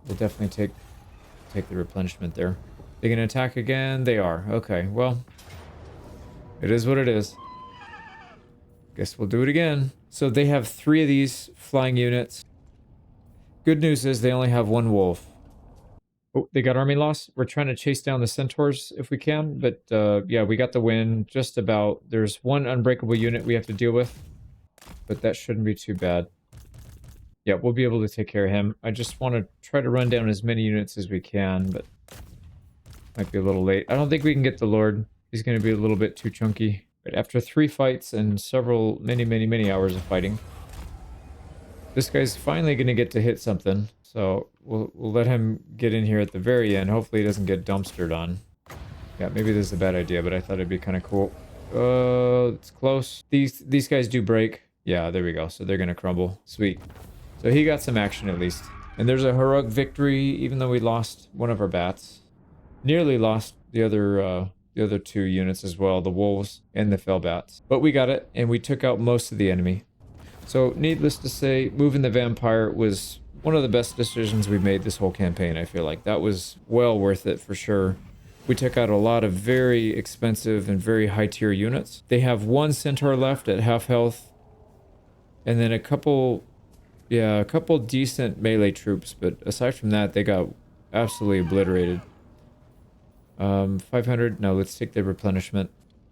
We'll definitely take the replenishment there. They're going to attack again? They are. Okay, well, it is what it is. Guess we'll do it again. So they have 3 of these flying units. Good news is they only have 1 wolf. Oh, they got army loss. We're trying to chase down the centaurs if we can, but yeah, we got the win just about. There's 1 unbreakable unit we have to deal with, but that shouldn't be too bad. Yeah, we'll be able to take care of him. I just want to try to run down as many units as we can, but might be a little late. I don't think we can get the Lord. He's going to be a little bit too chunky. But after 3 fights and many hours of fighting, this guy's finally going to get to hit something. So we'll let him get in here at the very end. Hopefully he doesn't get dumpstered on. Yeah, maybe this is a bad idea, but I thought it'd be kind of cool. It's close. These guys do break. Yeah, there we go. So they're going to crumble. Sweet. So he got some action at least. And there's a heroic victory, even though we lost one of our bats. Nearly lost the other 2 units as well, the wolves and the fell bats. But we got it, and we took out most of the enemy. So needless to say, moving the vampire was one of the best decisions we made this whole campaign, I feel like. That was well worth it for sure. We took out a lot of very expensive and very high tier units. They have 1 centaur left at half health. And then a couple decent melee troops, but aside from that, they got absolutely obliterated. 500, no, let's take the replenishment.